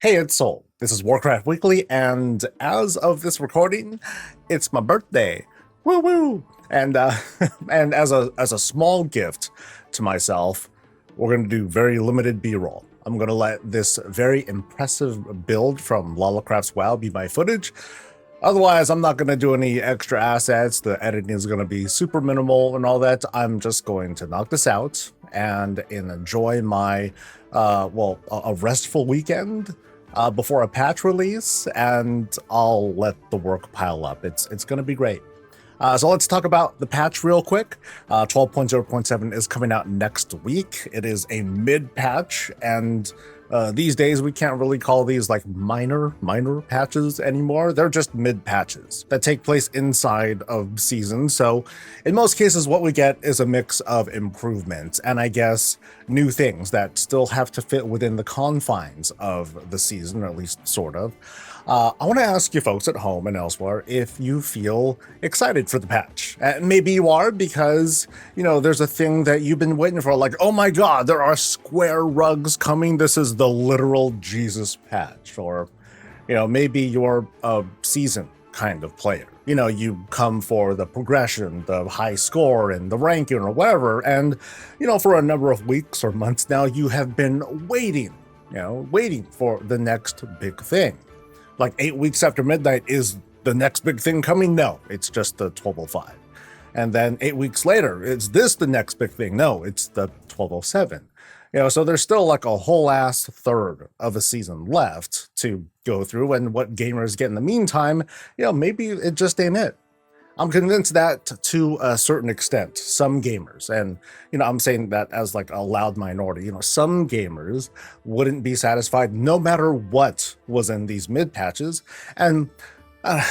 Hey, it's Soul. This is Warcraft Weekly, and as of this recording, it's my birthday. Woo woo! And and as a small gift to myself, we're gonna do very limited B-roll. I'm gonna let this very impressive build from Lalacraft's WoW be my footage. Otherwise, I'm not gonna do any extra assets. The editing is gonna be super minimal and all that. I'm just going to knock this out and enjoy my a restful weekend before a patch release, and I'll let the work pile up. It's going to be great. So let's talk about the patch real quick. 12.0.7 is coming out next week. It is a mid patch, and these days we can't really call these like minor patches anymore. They're just mid patches that take place inside of seasons. So in most cases, what we get is a mix of improvements and I guess new things that still have to fit within the confines of the season, or at least sort of. I want to ask you folks at home and elsewhere if you feel excited for the patch. Maybe you are because, there's a thing that you've been waiting for, like, oh my god, there are square rugs coming. This is the literal Jesus patch. Or, maybe you're a season kind of player. You come for the progression, the high score, and the ranking or whatever. And, for a number of weeks or months now, you have been waiting for the next big thing. Like 8 weeks after midnight is the next big thing coming? No, it's just the 1205. And then 8 weeks later, is this the next big thing? No, it's the 1207. So there's still like a whole ass third of a season left to go through, and what gamers get in the meantime, maybe it just ain't it. I'm convinced that to a certain extent, some gamers, and I'm saying that as like a loud minority, some gamers wouldn't be satisfied no matter what was in these mid patches, and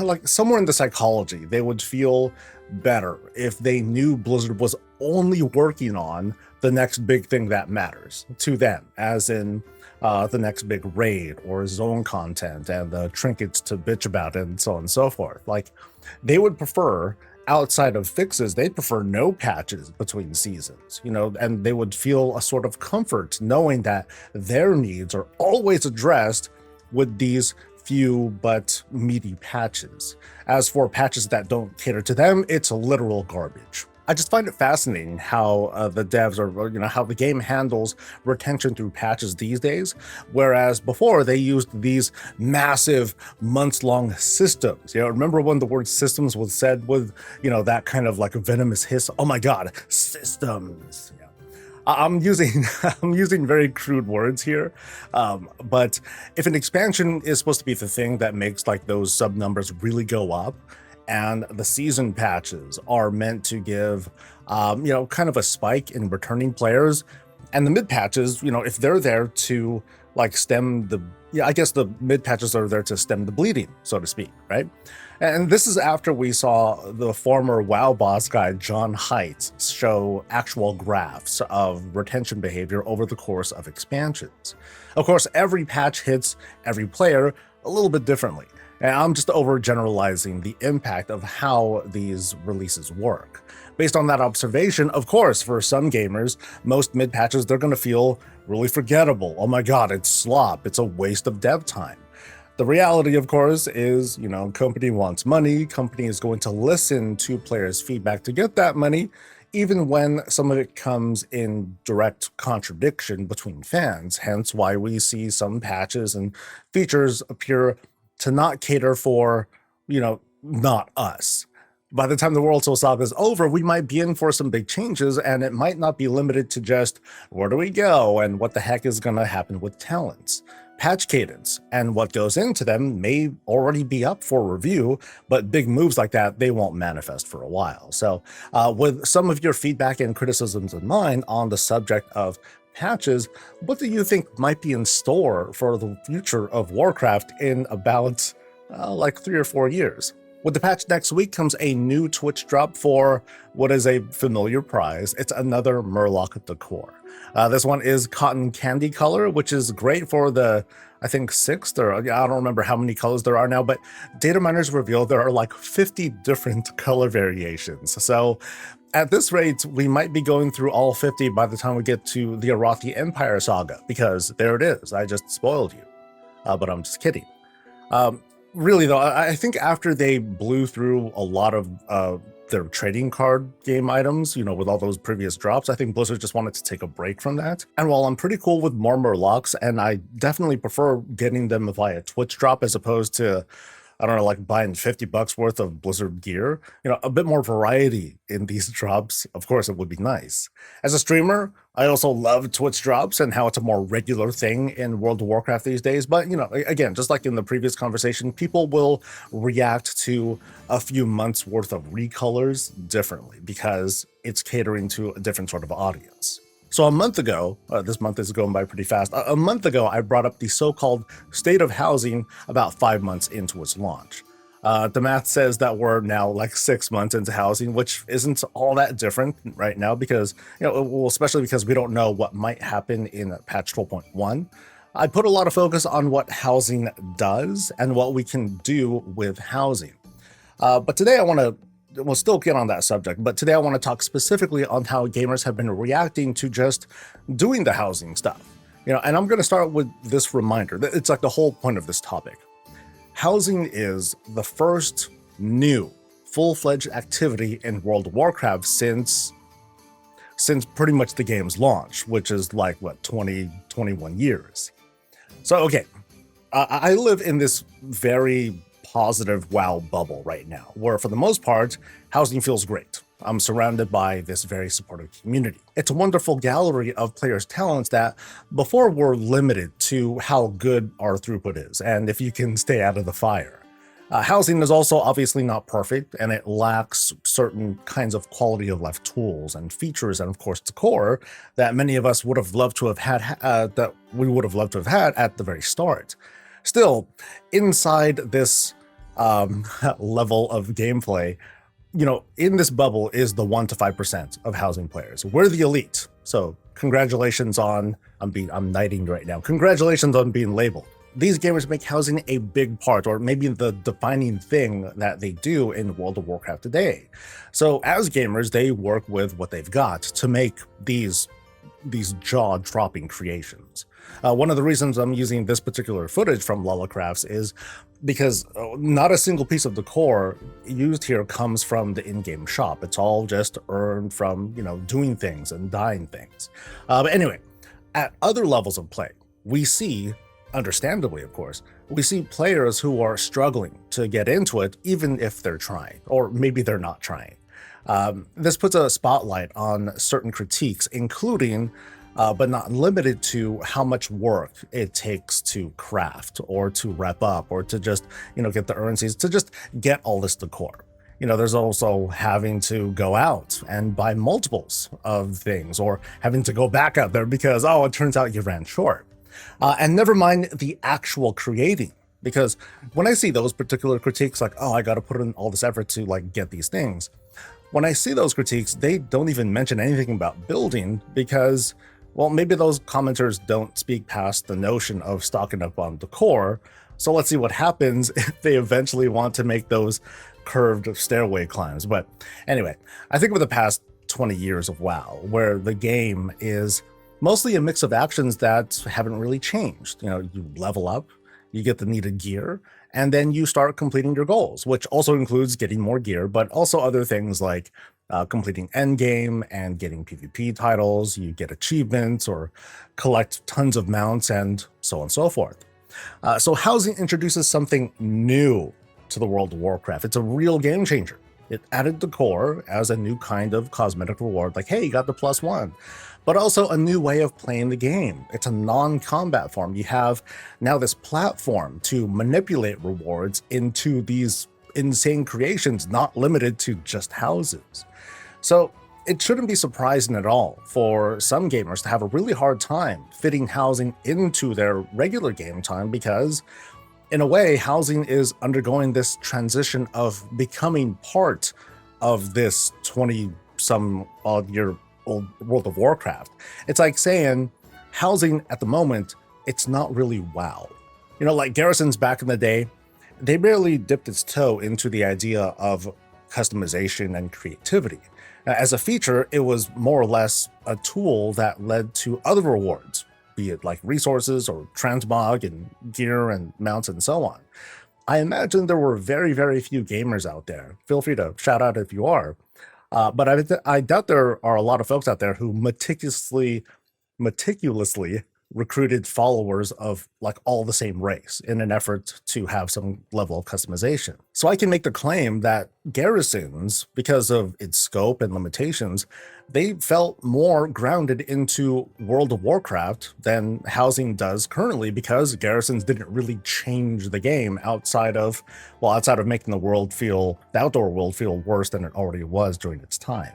like somewhere in the psychology, they would feel better if they knew Blizzard was only working on the next big thing that matters to them, as in the next big raid or zone content and the trinkets to bitch about and so on and so forth. Like, they would prefer, outside of fixes, they'd prefer no patches between seasons, and they would feel a sort of comfort knowing that their needs are always addressed with these few but meaty patches. As for patches that don't cater to them, it's literal garbage. I just find it fascinating how the devs are, how the game handles retention through patches these days, whereas before they used these massive months-long systems. Remember when the word systems was said with, that kind of like a venomous hiss? Oh my god, systems. I'm using very crude words here, but if an expansion is supposed to be the thing that makes like those sub numbers really go up, and the season patches are meant to give, kind of a spike in returning players, and the mid patches, if they're there to like stem the, I guess the mid patches are there to stem the bleeding, so to speak, right? And this is after we saw the former WoW boss guy, John Height, show actual graphs of retention behavior over the course of expansions. Of course, every patch hits every player a little bit differently. And I'm just overgeneralizing the impact of how these releases work. Based on that observation, of course, for some gamers, most mid patches, they're going to feel really forgettable. Oh my god, it's slop. It's a waste of dev time. The reality, of course, is, company wants money. Company is going to listen to players' feedback to get that money, even when some of it comes in direct contradiction between fans. Hence why we see some patches and features appear to not cater for, not us. By the time the World Soul Saga is over, we might be in for some big changes, and it might not be limited to just where do we go and what the heck is going to happen with talents. Patch cadence and what goes into them may already be up for review, but big moves like that, they won't manifest for a while. So with some of your feedback and criticisms in mind on the subject of patches, what do you think might be in store for the future of Warcraft in about like 3 or 4 years? With the patch next week comes a new Twitch drop for what is a familiar prize. It's another Murloc decor. This one is cotton candy color, which is great for the, I think, 6th, or I don't remember how many colors there are now, but data miners reveal there are like 50 different color variations. So at this rate, we might be going through all 50 by the time we get to the Arathi Empire saga, because there it is, I just spoiled you. but I'm just kidding. Um, really though, I think after they blew through a lot of their trading card game items, with all those previous drops, I think Blizzard just wanted to take a break from that. And while I'm pretty cool with more Murlocs, and I definitely prefer getting them via Twitch drop as opposed to, I don't know, like buying $50 worth of Blizzard gear, a bit more variety in these drops, of course, it would be nice. As a streamer, I also love Twitch drops and how it's a more regular thing in World of Warcraft these days. But, again, just like in the previous conversation, people will react to a few months worth of recolors differently because it's catering to a different sort of audience. So a month ago, this month is going by pretty fast, a month ago I brought up the so-called state of housing about 5 months into its launch. The math says that we're now like 6 months into housing, which isn't all that different right now because, especially because we don't know what might happen in patch 12.1. I put a lot of focus on what housing does and what we can do with housing. But today we'll still get on that subject, but today I want to talk specifically on how gamers have been reacting to just doing the housing stuff. And I'm going to start with this reminder. It's like the whole point of this topic. Housing is the first new full-fledged activity in World of Warcraft since pretty much the game's launch, which is like, 21 years. So, okay, I live in this very positive WoW bubble right now, where for the most part, housing feels great. I'm surrounded by this very supportive community. It's a wonderful gallery of players' talents that before were limited to how good our throughput is, and if you can stay out of the fire. Housing is also obviously not perfect, and it lacks certain kinds of quality of life tools and features, and of course decor that many of us would have loved to have had, at the very start. Still, inside this level of gameplay, in this bubble is the 1 to 5% of housing players. We're the elite. So congratulations on, I'm knighting right now. Congratulations on being labeled. These gamers make housing a big part, or maybe the defining thing that they do in World of Warcraft today. So as gamers, they work with what they've got to make these jaw-dropping creations. One of the reasons I'm using this particular footage from Lollicrafts is because not a single piece of decor used here comes from the in-game shop. It's all just earned from, doing things and dying things. But anyway, at other levels of play, we see, understandably of course, we see players who are struggling to get into it even if they're trying, or maybe they're not trying. This puts a spotlight on certain critiques, including but not limited to how much work it takes to craft or to rep up or to just, get the currencies, to just get all this decor. There's also having to go out and buy multiples of things, or having to go back out there because, it turns out you ran short. And never mind the actual creating, because when I see those particular critiques, like, I got to put in all this effort to get these things. When I see those critiques, they don't even mention anything about building because, maybe those commenters don't speak past the notion of stocking up on decor. So let's see what happens if they eventually want to make those curved stairway climbs. But anyway, I think over the past 20 years of WoW, where the game is mostly a mix of actions that haven't really changed. You level up, you get the needed gear, and then you start completing your goals, which also includes getting more gear, but also other things like completing endgame and getting PvP titles. You get achievements or collect tons of mounts and so on and so forth. So housing introduces something new to the World of Warcraft. It's a real game changer. It added decor as a new kind of cosmetic reward, like, hey, you got the +1, but also a new way of playing the game. It's a non-combat form. You have now this platform to manipulate rewards into these insane creations, not limited to just houses. So it shouldn't be surprising at all for some gamers to have a really hard time fitting housing into their regular game time because, in a way, housing is undergoing this transition of becoming part of this 20-some-odd-year-old World of Warcraft. It's like saying housing at the moment, it's not really WoW. Like Garrisons back in the day, they barely dipped its toe into the idea of customization and creativity. As a feature, it was more or less a tool that led to other rewards, be it like resources or transmog and gear and mounts and so on. I imagine there were very, very few gamers out there. Feel free to shout out if you are. But I doubt there are a lot of folks out there who meticulously recruited followers of like all the same race in an effort to have some level of customization. So I can make the claim that Garrisons, because of its scope and limitations, they felt more grounded into World of Warcraft than Housing does currently, because Garrisons didn't really change the game outside of making the outdoor world feel worse than it already was during its time.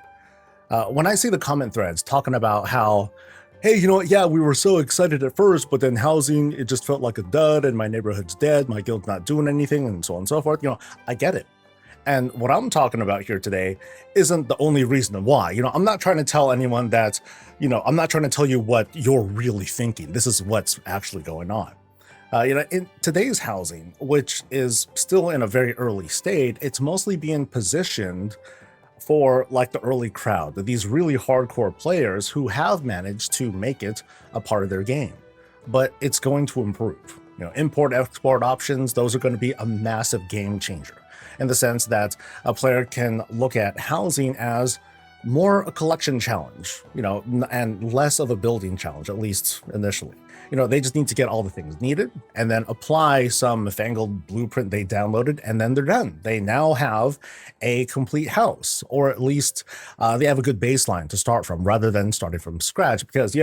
When I see the comment threads talking about how, hey, you know what, yeah, we were so excited at first, but then Housing, it just felt like a dud, and my neighborhood's dead, my guild's not doing anything, and so on and so forth, I get it. And what I'm talking about here today isn't the only reason why. I'm not trying to tell anyone that, I'm not trying to tell you what you're really thinking. This is what's actually going on. In today's Housing, which is still in a very early state, it's mostly being positioned for like the early crowd, these really hardcore players who have managed to make it a part of their game. But it's going to improve. Import-export options, those are going to be a massive game changer, in the sense that a player can look at Housing as more a collection challenge, and less of a building challenge, at least initially. They just need to get all the things needed and then apply some fangled blueprint they downloaded, and then they're done. They now have a complete house, or at least they have a good baseline to start from, rather than starting from scratch. Because,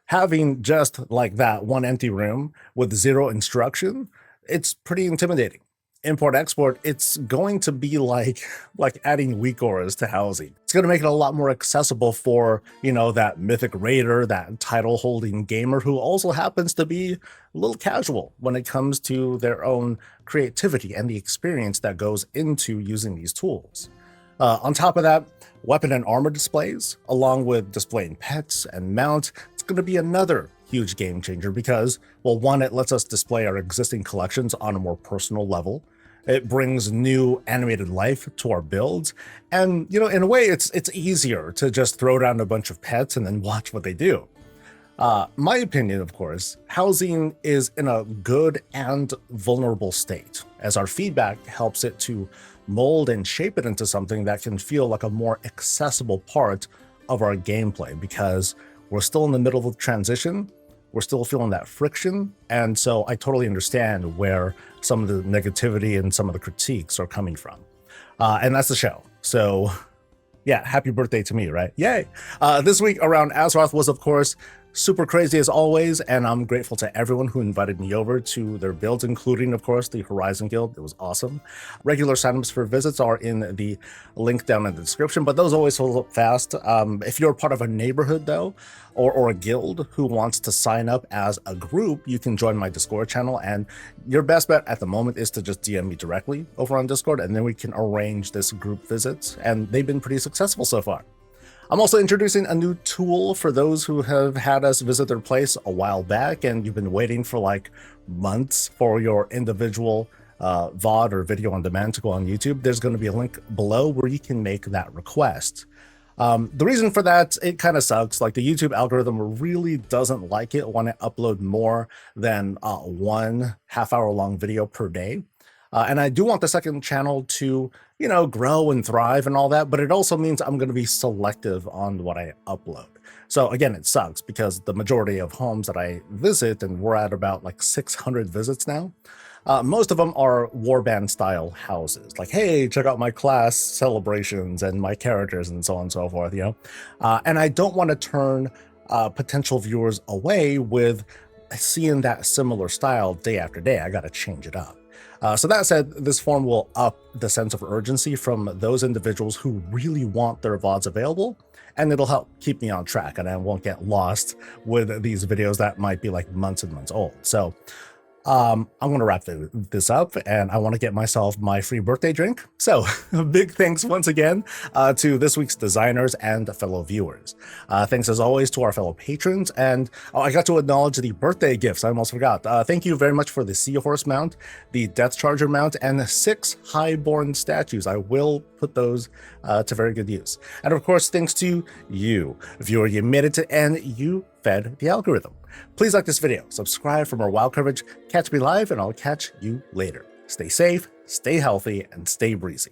having just like that one empty room with zero instruction, it's pretty intimidating. Import-export, it's going to be like adding weak auras to Housing. It's going to make it a lot more accessible for, that mythic raider, that title-holding gamer who also happens to be a little casual when it comes to their own creativity and the experience that goes into using these tools. On top of that, weapon and armor displays, along with displaying pets and mount, it's going to be another huge game changer because, well, one, it lets us display our existing collections on a more personal level. It brings new animated life to our builds. And, in a way, it's easier to just throw down a bunch of pets and then watch what they do. My opinion, of course, Housing is in a good and vulnerable state, as our feedback helps it to mold and shape it into something that can feel like a more accessible part of our gameplay, because we're still in the middle of transition. We're still feeling that friction, and so I totally understand where some of the negativity and some of the critiques are coming from. And that's the show. So yeah, happy birthday to me, right? Yay! This week around Azeroth was, of course, super crazy as always, and I'm grateful to everyone who invited me over to their builds, including, of course, the Horizon Guild. It was awesome. Regular signups for visits are in the link down in the description, but those always fill up fast. If you're part of a neighborhood, though, or a guild who wants to sign up as a group, you can join my Discord channel, and your best bet at the moment is to just DM me directly over on Discord, and then we can arrange this group visit, and they've been pretty successful so far. I'm also introducing a new tool for those who have had us visit their place a while back and you've been waiting for like months for your individual VOD or video on demand to go on YouTube. There's going to be a link below where you can make that request. The reason for that, it kind of sucks. Like, the YouTube algorithm really doesn't like it when I upload more than one half-hour-long video per day. And I do want the second channel to, grow and thrive and all that, but it also means I'm going to be selective on what I upload. So again, it sucks because the majority of homes that I visit, and we're at about like 600 visits now, most of them are warband style houses. Like, hey, check out my class celebrations and my characters and so on and so forth, and I don't want to turn potential viewers away with seeing that similar style day after day. I got to change it up. So that said, this form will up the sense of urgency from those individuals who really want their VODs available, and it'll help keep me on track, and I won't get lost with these videos that might be like months and months old. So I'm going to wrap this up, and I want to get myself my free birthday drink. So big thanks once again to this week's designers and fellow viewers. Thanks as always to our fellow patrons, and I got to acknowledge the birthday gifts. I almost forgot. Thank you very much for the Seahorse mount, the Death Charger mount, and the 6 Highborn statues. I will put those to very good use. And of course, thanks to you, viewer. You made it to end. You fed the algorithm. Please like this video, subscribe for more WoW coverage, catch me live, and I'll catch you later. Stay safe, stay healthy, and stay breezy.